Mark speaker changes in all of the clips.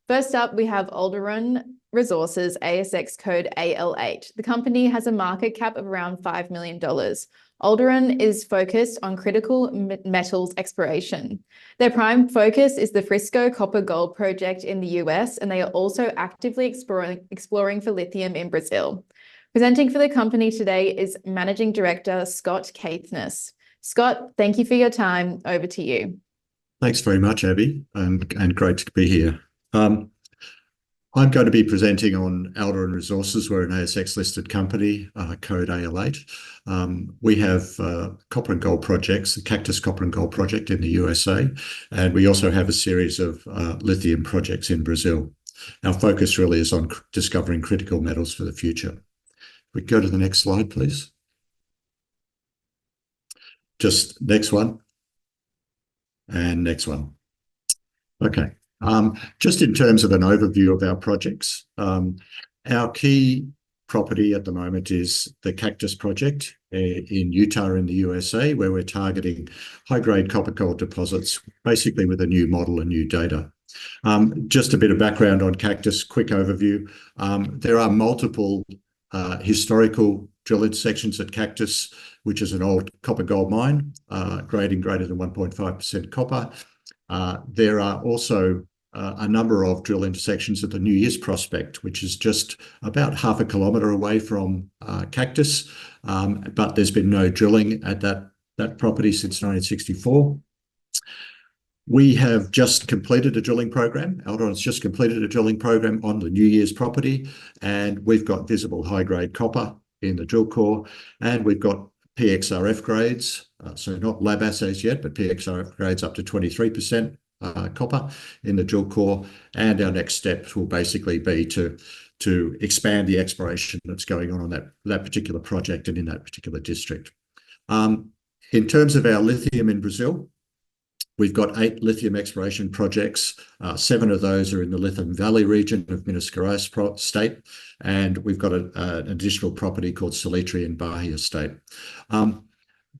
Speaker 1: First up, we have Alderan Resources, ASX code AL8. The company has a market cap of around $5 million. Alderan is focused on critical metals exploration. Their prime focus is the Frisco copper gold project in the US, and they are also actively exploring for lithium in Brazil. Presenting for the company today is Managing Director Scott Caithness. Scott, thank you for your time. Over to you.
Speaker 2: Thanks very much, Abby, and great to be here. I'm going to be presenting on Alderan Resources. We're an ASX-listed company, code AL8. We have copper and gold projects, the Caithness copper and gold project in the USA, and we also have a series of lithium projects in Brazil. Our focus really is on discovering critical metals for the future. If we go to the next slide, please. Just next one. And next one. Okay. Just in terms of an overview of our projects, our key property at the moment is the Caithness project in Utah in the USA, where we're targeting high-grade copper gold deposits, basically with a new model and new data. Just a bit of background on Caithness, quick overview. There are multiple historical drill intersections at Caithness, which is an old copper gold mine, grading greater than 1.5% copper. There are also a number of drill intersections at the New Year's prospect, which is just about half a kilometre away from Caithness, but there's been no drilling at that property since 1964. We have just completed a drilling program. Alderan's just completed a drilling program on the New Year's property, and we've got visible high-grade copper in the drill core, and we've got PXRF grades, so not lab assays yet, but PXRF grades up to 23% copper in the drill core. And our next steps will basically be to expand the exploration that's going on that particular project and in that particular district. In terms of our lithium in Brazil, we've got 8 lithium exploration projects. 7 of those are in the Lithium Valley region of Minas Gerais state, and we've got an additional property called Salitre in Bahia state.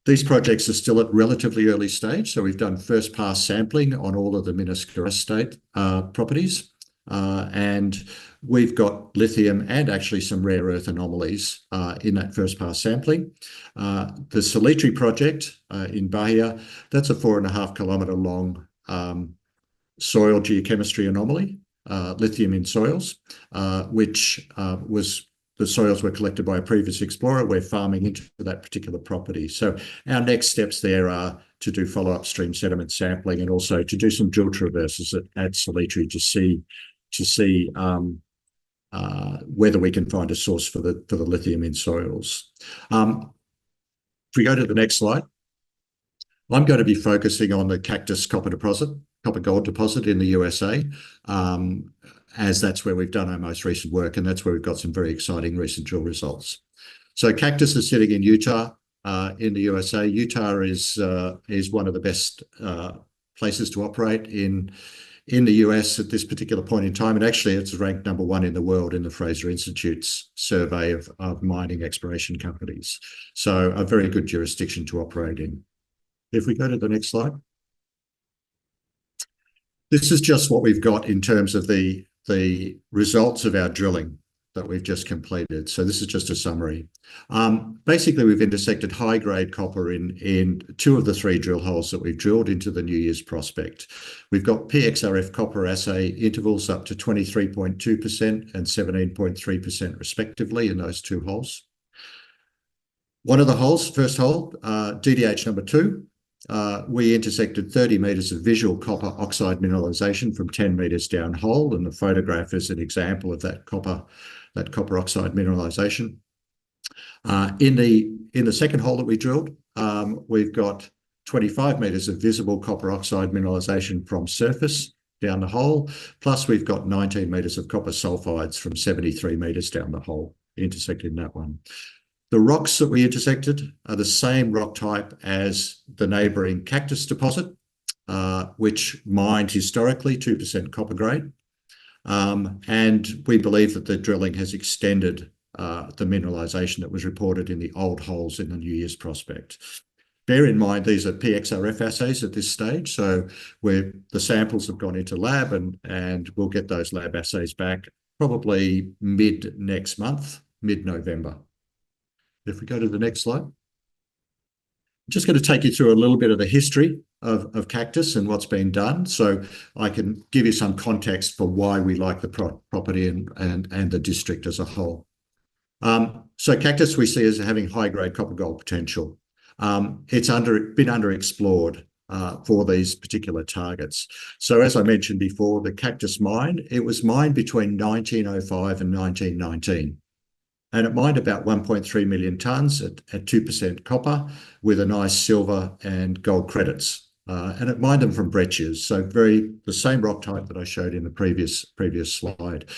Speaker 2: These projects are still at relatively early stage, so we've done first pass sampling on all of the Minas Gerais state properties, and we've got lithium and actually some rare earth anomalies in that first pass sampling. The Salitre project in Bahia, that's a 4.5 kilometre long soil geochemistry anomaly, lithium in soils, which the soils were collected by a previous explorer. We're farming into that particular property. So our next steps there are to do follow-up stream sediment sampling and also to do some drill traverses at Salitre to see whether we can find a source for the lithium in soils. If we go to the next slide, I'm going to be focusing on the Caithness copper gold deposit in the USA, as that's where we've done our most recent work, and that's where we've got some very exciting recent drill results. So Caithness is sitting in Utah, in the USA. Utah is one of the best places to operate in the US at this particular point in time, and actually it's ranked #1 in the world in the Fraser Institute's survey of mining exploration companies. So a very good jurisdiction to operate in. If we go to the next slide. This is just what we've got in terms of the results of our drilling that we've just completed. So this is just a summary. Basically, we've intersected high-grade copper in 2 of the 3 drill holes that we've drilled into the New Year's prospect. We've got PXRF copper assay intervals up to 23.2% and 17.3% respectively in those 2 holes. One of the holes, first hole, DDH number 2, we intersected 30 metres of visual copper oxide mineralisation from 10 metres down hole, and the photograph is an example of that copper oxide mineralisation. In the second hole that we drilled, we've got 25 metres of visible copper oxide mineralisation from surface down the hole, plus we've got 19 metres of copper sulfides from 73 metres down the hole intersected in that one. The rocks that we intersected are the same rock type as the neighbouring Caithness deposit, which mined historically 2% copper grade. And we believe that the drilling has extended the mineralisation that was reported in the old holes in the New Year's prospect. bear in mind, these are PXRF assays at this stage. So where the samples have gone into lab and we'll get those lab assays back probably mid next month, mid-November. If we go to the next slide. I'm just going to take you through a little bit of the history of Caithness and what's been done, so I can give you some context for why we like the property and the district as a whole. So Caithness we see as having high-grade copper-gold potential. It's been underexplored for these particular targets. So as I mentioned before, the Caithness mine, it was mined between 1905 and 1919. And it mined about 1.3 million tonnes at 2% copper with a nice silver and gold credits. And it mined them from breccias, so the same rock type that I showed in the previous slide.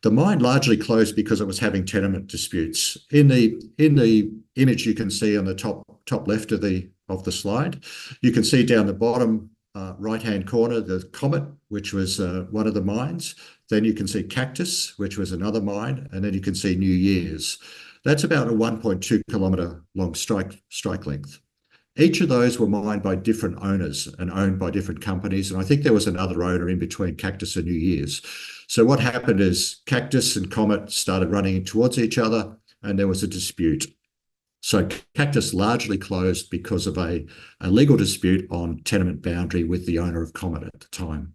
Speaker 2: The mine largely closed because it was having tenement disputes. In the image you can see on the top left of the slide, you can see down the bottom right-hand corner the Comet, which was one of the mines. Then you can see Caithness, which was another mine, and then you can see New Year's. That's about a 1.2 kilometre long strike length. Each of those were mined by different owners and owned by different companies, and I think there was another owner in between Caithness and New Year's. So what happened is Caithness and Comet started running towards each other, and there was a dispute. So Caithness largely closed because of a legal dispute on tenement boundary with the owner of Comet at the time.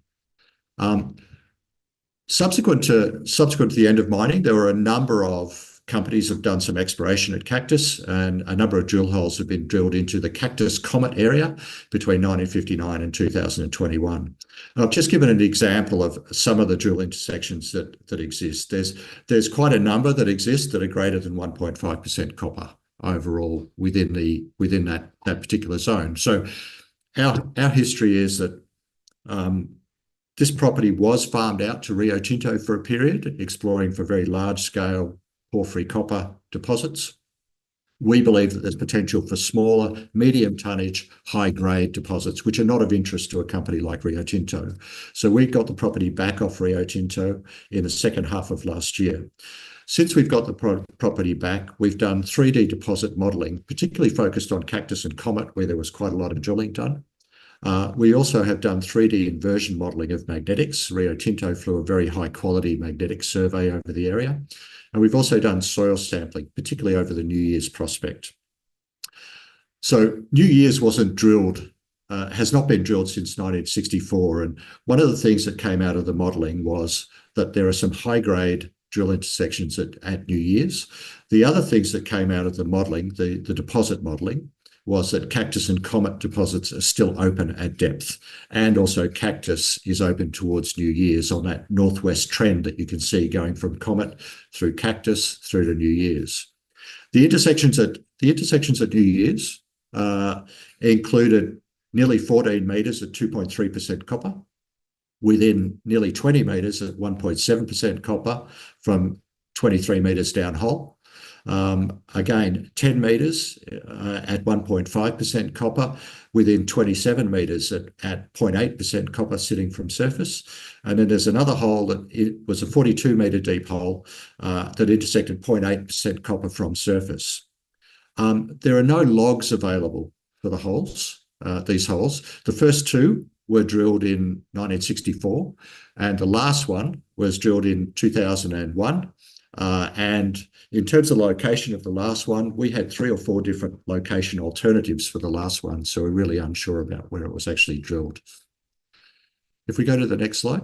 Speaker 2: Subsequent to the end of mining, there were a number of companies have done some exploration at Caithness, and a number of drill holes have been drilled into the Caithness Comet area between 1959 and 2021. And I've just given an example of some of the drill intersections that exist. There's quite a number that exist that are greater than 1.5% copper overall within that particular zone. So our history is that this property was farmed out to Rio Tinto for a period, exploring for very large-scale porphyry copper deposits. We believe that there's potential for smaller, medium tonnage, high-grade deposits, which are not of interest to a company like Rio Tinto. So we got the property back off Rio Tinto in the second half of last year. Since we've got the property back, we've done 3D deposit modelling, particularly focused on Caithness and Comet, where there was quite a lot of drilling done. We also have done 3D inversion modelling of magnetics. Rio Tinto flew a very high-quality magnetic survey over the area. And we've also done soil sampling, particularly over the New Year's prospect. So New Year's wasn't drilled, has not been drilled since 1964. And one of the things that came out of the modelling was that there are some high-grade drill intersections at New Year's. The other things that came out of the modelling, the deposit modelling, was that Caithness and Comet deposits are still open at depth. And also Caithness is open towards New Year's on that northwest trend that you can see going from Comet through Caithness through to New Year's. The intersections at New Year's included nearly 14 metres at 2.3% copper, within nearly 20 metres at 1.7% copper from 23 metres down hole. Again, 10 metres at 1.5% copper, within 27 metres at 0.8% copper sitting from surface. And then there's another hole that it was a 42-metre deep hole that intersected 0.8% copper from surface. There are no logs available for the holes, these holes. The first two were drilled in 1964, and the last one was drilled in 2001. And in terms of location of the last one, we had 3 or 4 different location alternatives for the last one, so we're really unsure about where it was actually drilled. If we go to the next slide.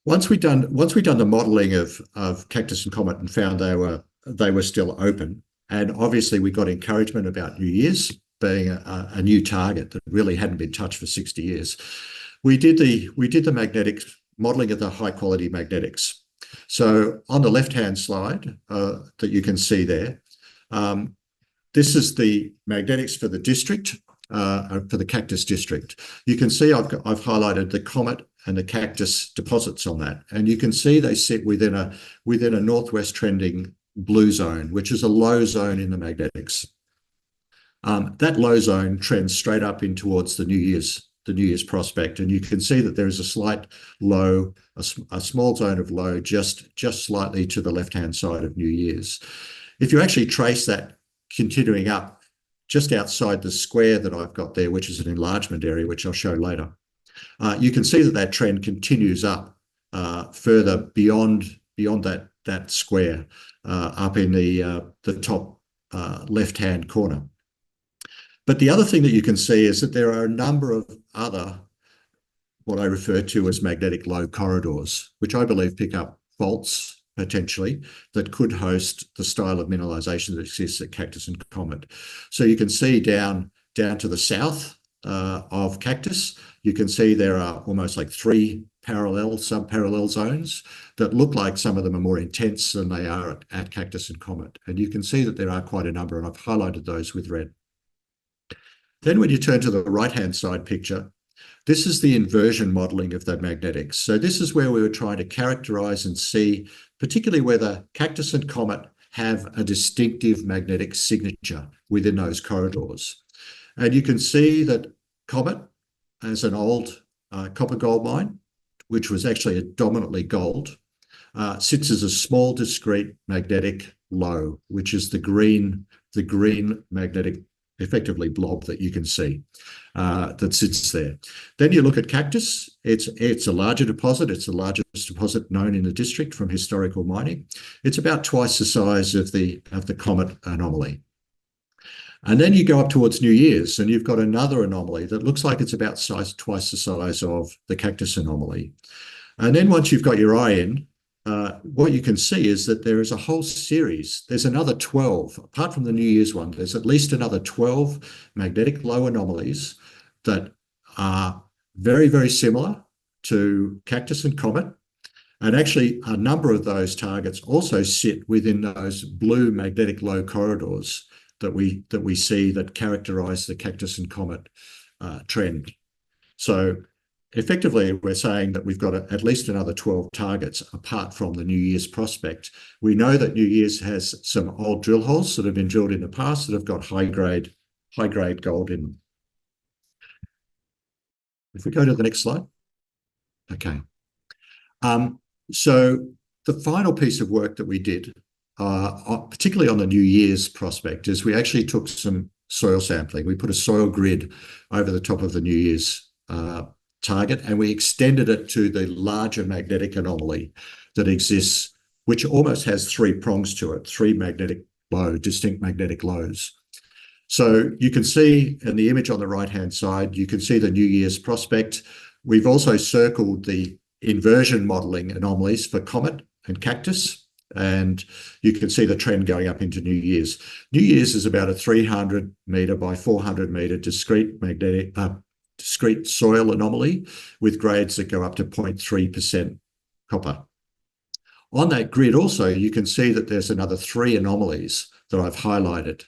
Speaker 2: Once we'd done the modelling of Caithness and Comet and found they were still open, and obviously we got encouragement about New Year's being a new target that really hadn't been touched for 60 years. We did the magnetic modelling of the high quality magnetics. So on the left-hand slide that you can see there, this is the magnetics for the district, for the Caithness district. You can see I've highlighted the Comet and the Caithness deposits on that, and you can see they sit within a northwest trending blue zone, which is a low zone in the magnetics. That low zone trends straight up in towards the New Year's prospect, and you can see that there is a slight low, a small zone of low just slightly to the left-hand side of New Year's. If you actually trace that continuing up just outside the square that I've got there, which is an enlargement area, which I'll show later, you can see that that trend continues up further beyond that square up in the top left-hand corner. But the other thing that you can see is that there are a number of other, what I refer to as magnetic low corridors, which I believe pick up faults potentially that could host the style of mineralization that exists at Caithness and Comet. So you can see down to the south of Caithness, you can see there are almost like 3 parallel, sub-parallel zones that look like some of them are more intense than they are at Caithness and Comet. And you can see that there are quite a number, and I've highlighted those with red. Then when you turn to the right-hand side picture, this is the inversion modelling of the magnetics. So this is where we were trying to characterise and see, particularly whether Caithness and Comet have a distinctive magnetic signature within those corridors. And you can see that Comet, as an old copper gold mine, which was actually dominantly gold, sits as a small discrete magnetic low, which is the green magnetic effectively blob that you can see that sits there. Then you look at Caithness. It's a larger deposit. It's the largest deposit known in the district from historical mining. It's about twice the size of the Comet anomaly. And then you go up towards New Year's and you've got another anomaly that looks like it's about twice the size of the Caithness anomaly. And then once you've got your eye in, what you can see is that there is a whole series. There's another 12, apart from the New Year's one, there's at least another 12 magnetic low anomalies that are very, very similar to Caithness and Comet. And actually, a number of those targets also sit within those blue magnetic low corridors that we see that characterize the Caithness and Comet trend. So effectively, we're saying that we've got at least another 12 targets apart from the New Year's prospect. We know that New Year's has some old drill holes that have been drilled in the past that have got high grade gold in them. If we go to the next slide. Okay. So the final piece of work that we did, particularly on the New Year's prospect, is we actually took some soil sampling. We put a soil grid over the top of the New Year's target, and we extended it to the larger magnetic anomaly that exists, which almost has 3 prongs to it, 3 distinct magnetic lows. So you can see in the image on the right-hand side, you can see the New Year's prospect. We've also circled the inversion modelling anomalies for Comet and Caithness, and you can see the trend going up into New Year's. New Year's is about a 300 metre by 400 metre discrete soil anomaly with grades that go up to 0.3% copper. On that grid also, you can see that there's another 3 anomalies that I've highlighted,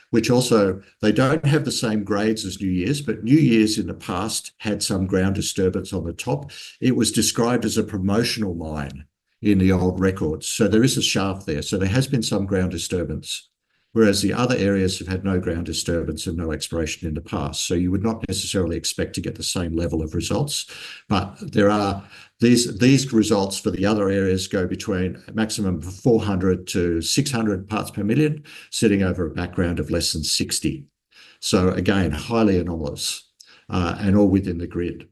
Speaker 2: which also, they don't have the same grades as New Year's, but New Year's in the past had some ground disturbance on the top. It was described as a promotional mine in the old records. So there is a shaft there. So there has been some ground disturbance, whereas the other areas have had no ground disturbance and no exploration in the past. So you would not necessarily expect to get the same level of results, but there are these results for the other areas go between a maximum of 400 to 600 parts per million, sitting over a background of less than 60. So again, highly anomalous and all within the grid.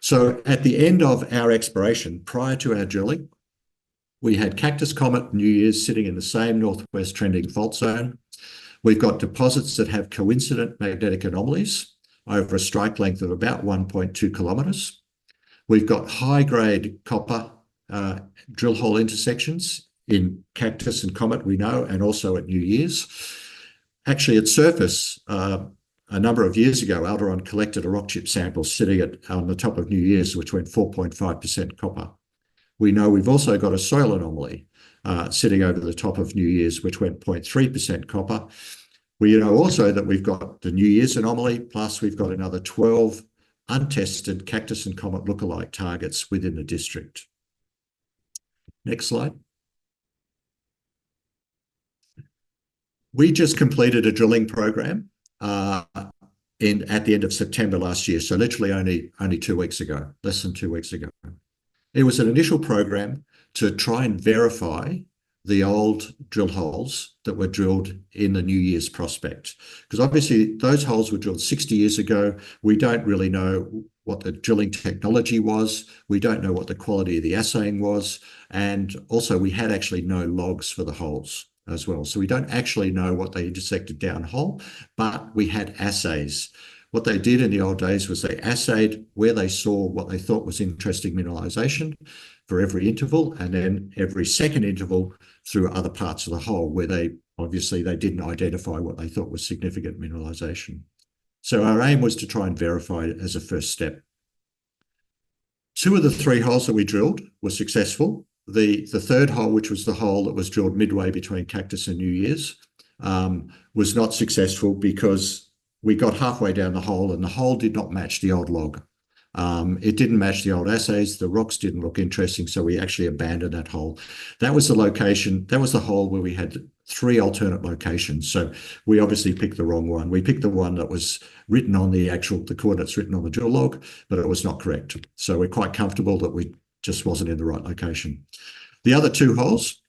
Speaker 2: So at the end of our exploration, prior to our drilling, we had Caithness, Comet, New Year's sitting in the same northwest trending fault zone. We've got deposits that have coincident magnetic anomalies over a strike length of about 1.2 kilometres. We've got high-grade copper drill hole intersections in Caithness and Comet, we know, and also at New Year's. Actually, at surface, a number of years ago, Alderan collected a rock chip sample sitting on the top of New Year's, which went 4.5% copper. We know we've also got a soil anomaly sitting over the top of New Year's, which went 0.3% copper. We know also that we've got the New Year's anomaly, plus we've got another 12 untested Caithness and Comet lookalike targets within the district. Next slide. We just completed a drilling program at the end of September last year, so literally only 2 weeks ago, less than 2 weeks ago. It was an initial program to try and verify the old drill holes that were drilled in the New Year's prospect. Because obviously those holes were drilled 60 years ago. We don't really know what the drilling technology was. We don't know what the quality of the assaying was. And also we had actually no logs for the holes as well. So we don't actually know what they intersected down hole, but we had assays. What they did in the old days was they assayed where they saw what they thought was interesting mineralization for every interval, and then every second interval through other parts of the hole where they didn't identify what they thought was significant mineralization. So our aim was to try and verify it as a first step. 2 of the 3 holes that we drilled were successful. The third hole, which was the hole that was drilled midway between Caithness and New Year's, was not successful because we got halfway down the hole and the hole did not match the old log. It didn't match the old assays. The rocks didn't look interesting, so we actually abandoned that hole. That was the location. That was the hole where we had 3 alternate locations. So we obviously picked the wrong one. We picked the one that was written on the coordinates written on the drill log, but it was not correct. So we're quite comfortable that we just wasn't in the right location. The other 2 holes,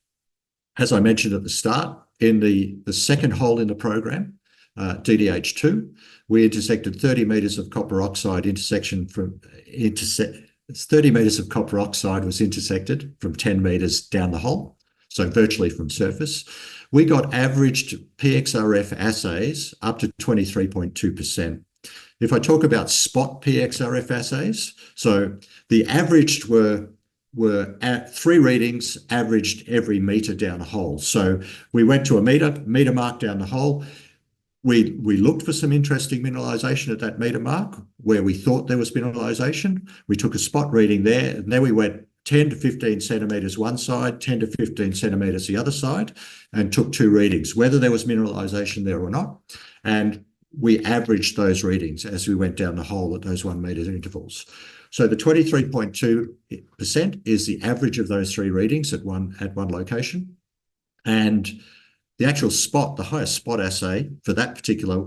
Speaker 2: as I mentioned at the start, in the second hole in the program, DDH2, we intersected 30 metres of copper oxide 30 metres of copper oxide was intersected from 10 metres down the hole, so virtually from surface. We got averaged PXRF assays up to 23.2%. If I talk about spot PXRF assays, so the averaged were at 3 readings averaged every metre down a hole. So we went to a metre mark down the hole. We looked for some interesting mineralization at that metre mark where we thought there was mineralization. We took a spot reading there, and then we went 10 to 15 centimetres one side, 10 to 15 centimetres the other side, and took 2 readings, whether there was mineralization there or not. And we averaged those readings as we went down the hole at those 1 metre intervals. So the 23.2% is the average of those 3 readings at one location. And the actual spot, the highest spot assay for that particular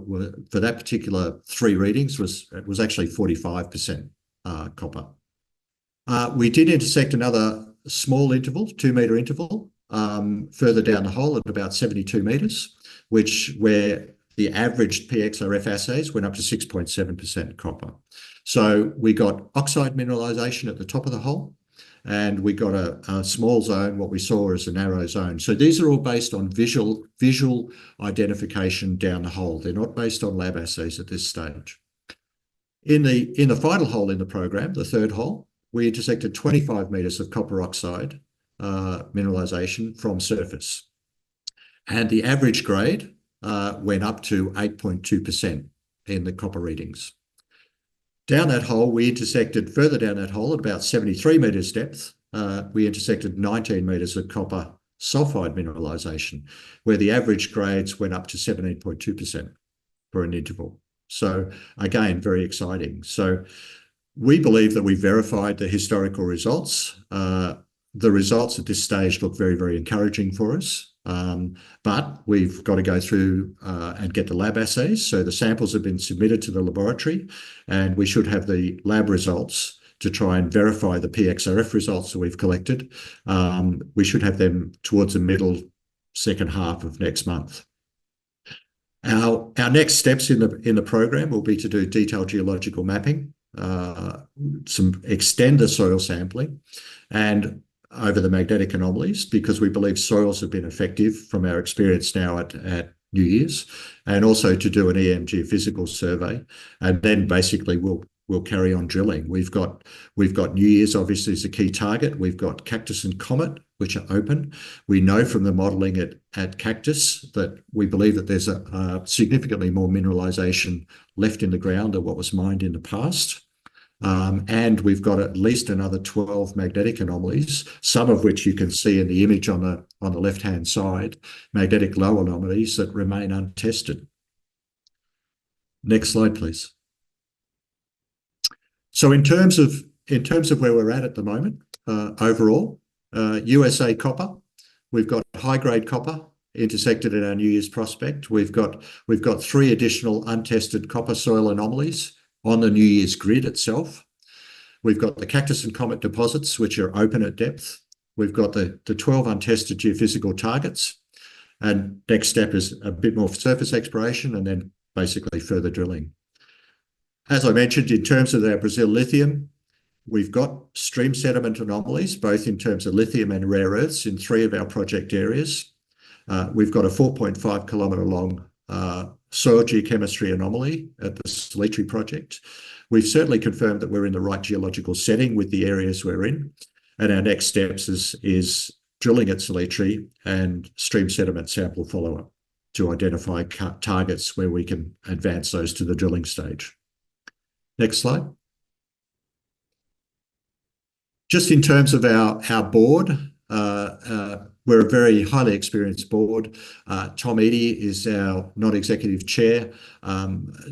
Speaker 2: 3 readings was actually 45% copper. We did intersect another small interval, 2 metre interval, further down the hole at about 72 metres, where the averaged PXRF assays went up to 6.7% copper. So we got oxide mineralization at the top of the hole, and we got a small zone, what we saw as a narrow zone. So these are all based on visual identification down the hole. They're not based on lab assays at this stage. In the final hole in the program, the third hole, we intersected 25 metres of copper oxide mineralization from surface. And the average grade went up to 8.2% in the copper readings. Down that hole, we intersected further down that hole at about 73 metres depth. We intersected 19 metres of copper sulfide mineralisation, where the average grades went up to 17.2% for an interval. So again, very exciting. So we believe that we verified the historical results. The results at this stage look very, very encouraging for us. But we've got to go through and get the lab assays. So the samples have been submitted to the laboratory, and we should have the lab results to try and verify the PXRF results that we've collected. We should have them towards the second half of next month. Our next steps in the program will be to do detailed geological mapping, extend the soil sampling, and over the magnetic anomalies, because we believe soils have been effective from our experience now at New Year's, and also to do an EM geophysical survey, and then basically we'll carry on drilling. We've got New Year's obviously as a key target. We've got Cactus and Comet, which are open. We know from the modelling at Cactus that we believe that there's a significantly more mineralisation left in the ground than what was mined in the past. And we've got at least another 12 magnetic anomalies, some of which you can see in the image on the left-hand side, magnetic low anomalies that remain untested. Next slide, please. So in terms of where we're at the moment, overall, USA copper, we've got high-grade copper intersected in our New Year's prospect. We've got 3 additional untested copper soil anomalies on the New Year's grid itself. We've got the Cactus and Comet deposits, which are open at depth. we've got the 12 untested geophysical targets, and next step is a bit more surface exploration and then basically further drilling. As I mentioned, in terms of our Brazil lithium, we've got stream sediment anomalies, both in terms of lithium and rare earths in 3 of our project areas. We've got a 4.5 kilometre long soil geochemistry anomaly at the Salitre project. We've certainly confirmed that we're in the right geological setting with the areas we're in. And our next steps is drilling at Salitre and stream sediment sample follow-up to identify targets where we can advance those to the drilling stage. Next slide. Just in terms of our board, we're a very highly experienced board. Tom Eadie is our non-executive chair.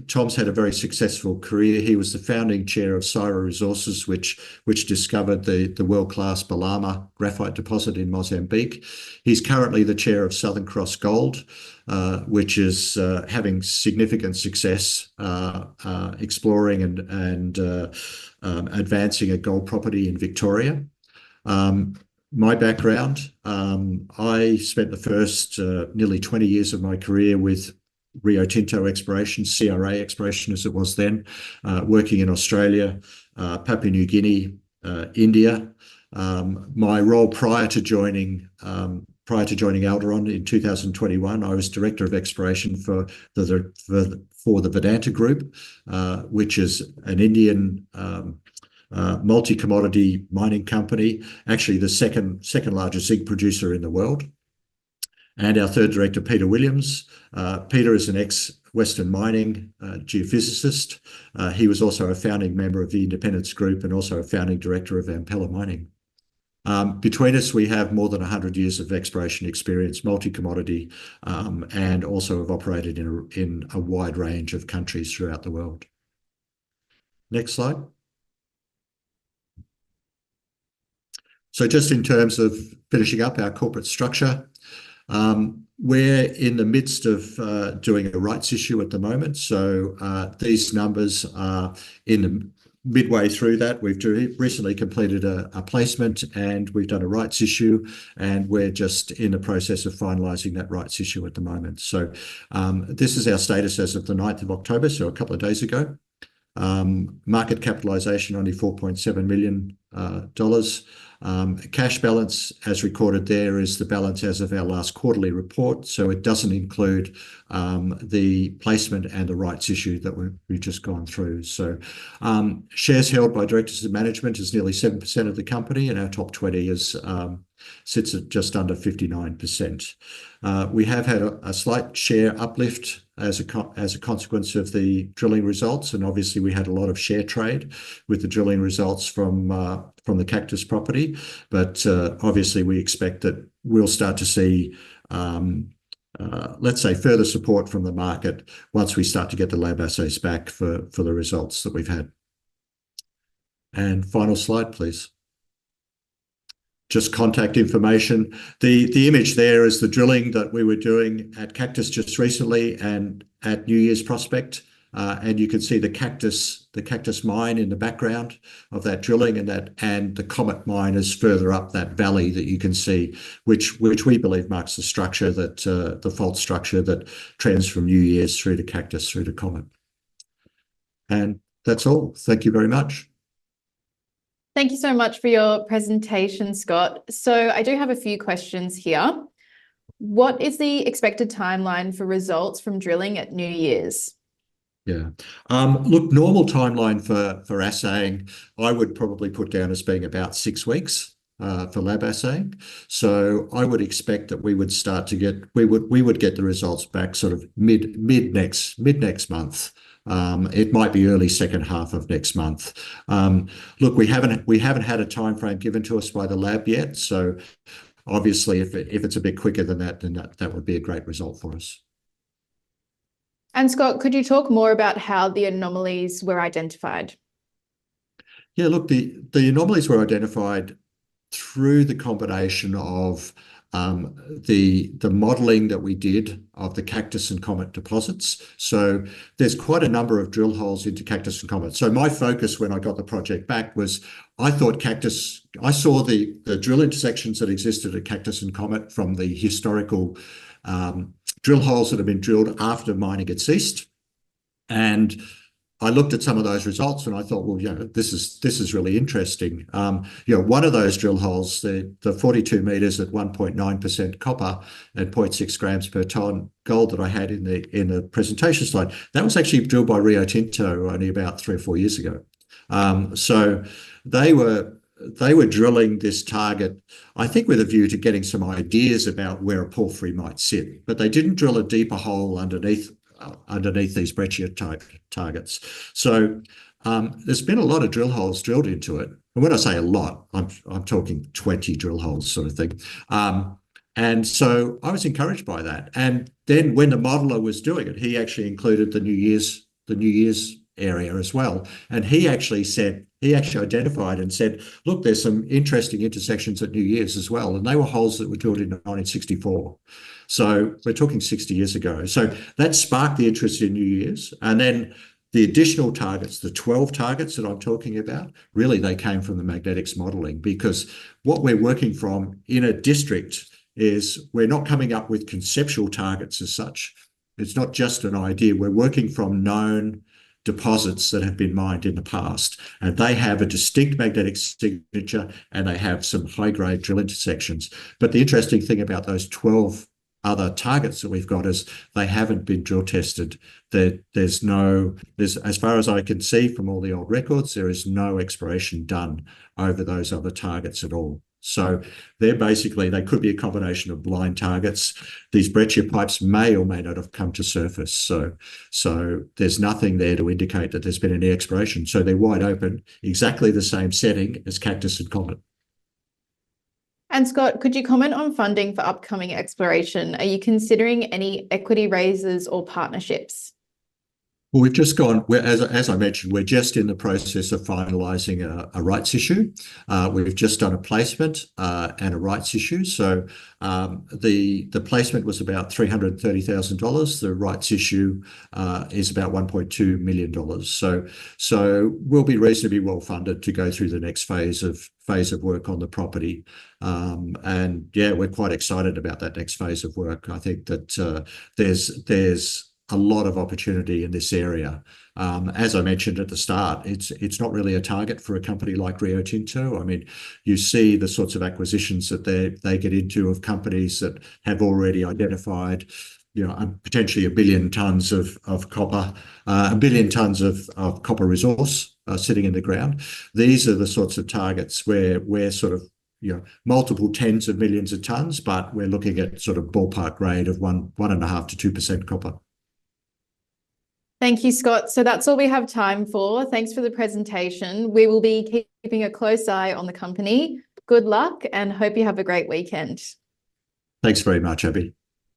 Speaker 2: Tom's had a very successful career. He was the founding chair of Alderan Resources, which discovered the world-class Balama graphite deposit in Mozambique. He's currently the chair of Southern Cross Gold, which is having significant success exploring and advancing a gold property in Victoria. My background, I spent the first nearly 20 years of my career with Rio Tinto exploration, CRA exploration as it was then, working in Australia, Papua New Guinea, India. My role prior to joining Alderan in 2021, I was Director of Exploration for the Vedanta Group, which is an Indian multi-commodity mining company, actually the second largest zinc producer in the world. And our third director, Peter Williams. Peter is an ex-Western Mining geophysicist. He was also a founding member of the Independence Group and also a founding director of Ampella Mining. Between us, we have more than 100 years of exploration experience, multi-commodity, and also have operated in a wide range of countries throughout the world. Next slide. So just in terms of finishing up our corporate structure, we're in the midst of doing a rights issue at the moment. So these numbers are in the midway through that. We've recently completed a placement and we've done a rights issue, and we're just in the process of finalising that rights issue at the moment. So this is our status as of the 9th of October, so a couple of days ago. Market capitalisation only $4.7 million. Cash balance as recorded there is the balance as of our last quarterly report, so it doesn't include the placement and the rights issue that we've just gone through. So shares held by directors and management is nearly 7% of the company, and our top 20 sits at just under 59%. We have had a slight share uplift as a consequence of the drilling results, and obviously we had a lot of share trade with the drilling results from the Caithness property, but obviously we expect that we'll start to see let's say further support from the market once we start to get the lab assays back for the results that we've had. And final slide, please. Just contact information. The image there is the drilling that we were doing at Caithness just recently and at New Year's Prospect. And you can see the Caithness mine in the background of that drilling, and the Comet mine is further up that valley that you can see, which we believe marks the structure that the fault structure that trends from New Year's through to Caithness through to Comet. And that's all. Thank you very much.
Speaker 1: Thank you so much for your presentation, Scott. So I do have a few questions here. What is the expected timeline for results from drilling at New Year's?
Speaker 2: Yeah. Look, normal timeline for assaying, I would probably put down as being about 6 weeks for lab assaying. So I would expect that we would start to get, we would get the results back sort of mid next month. It might be early second half of next month. Look, we haven't had a time frame given to us by the lab yet. So obviously, if it's a bit quicker than that, then that would be a great result for us.
Speaker 1: And Scott, could you talk more about how the anomalies were identified?
Speaker 2: Yeah, look, the anomalies were identified through the combination of the modelling that we did of the Cactus and Comet deposits. So there's quite a number of drill holes into Cactus and Comet. So my focus when I got the project back was I thought Cactus, I saw the drill intersections that existed at Cactus and Comet from the historical drill holes that have been drilled after mining had ceased. And I looked at some of those results and I thought, well, this is really interesting. One of those drill holes, the 42 meters at 1.9% copper and 0.6 grams per ton gold that I had in the presentation slide, that was actually drilled by Rio Tinto only about 3 or 4 years ago. So they were drilling this target, I think, with a view to getting some ideas about where a porphyry might sit, but they didn't drill a deeper hole underneath these breccia type targets. So there's been a lot of drill holes drilled into it. And when I say a lot, I'm talking 20 drill holes sort of thing. And so I was encouraged by that. And then when the modeler was doing it, he actually included the New Year's area as well. And he actually identified and said, look, there's some interesting intersections at New Year's as well. And they were holes that were drilled in 1964. So we're talking 60 years ago. So that sparked the interest in New Year's. And then the additional targets, the 12 targets that I'm talking about, really they came from the magnetics modelling, because what we're working from in a district is we're not coming up with conceptual targets as such. It's not just an idea. We're working from known deposits that have been mined in the past, and they have a distinct magnetic signature and they have some high-grade drill intersections. But the interesting thing about those 12 other targets that we've got is they haven't been drill tested. There's as far as I can see from all the old records, there is no exploration done over those other targets at all. So they could be a combination of blind targets. These breccia pipes may or may not have come to surface. So there's nothing there to indicate that there's been any exploration. So they're wide open, exactly the same setting as Cactus and Comet.
Speaker 1: And Scott, could you comment on funding for upcoming exploration? Are you considering any equity raises or partnerships?
Speaker 2: Well, we've just gone, as I mentioned, we're just in the process of finalising a rights issue. We've just done a placement and a rights issue. So the placement was about $330,000. The rights issue is about $1.2 million. So we'll be reasonably well funded to go through the next phase of work on the property. And yeah, we're quite excited about that next phase of work. I think that there's a lot of opportunity in this area. As I mentioned at the start, it's not really a target for a company like Rio Tinto. I mean, you see the sorts of acquisitions that they get into of companies that have already identified, potentially 1 billion tonnes of copper, 1 billion tonnes of copper resource sitting in the ground. These are the sorts of targets where we're sort of multiple tens of millions of tonnes, but we're looking at sort of ballpark grade of 1.5 to 2% copper.
Speaker 1: Thank you, Scott. So that's all we have time for. Thanks for the presentation. We will be keeping a close eye on the company. Good luck and hope you have a great weekend.
Speaker 2: Thanks very much, Abby.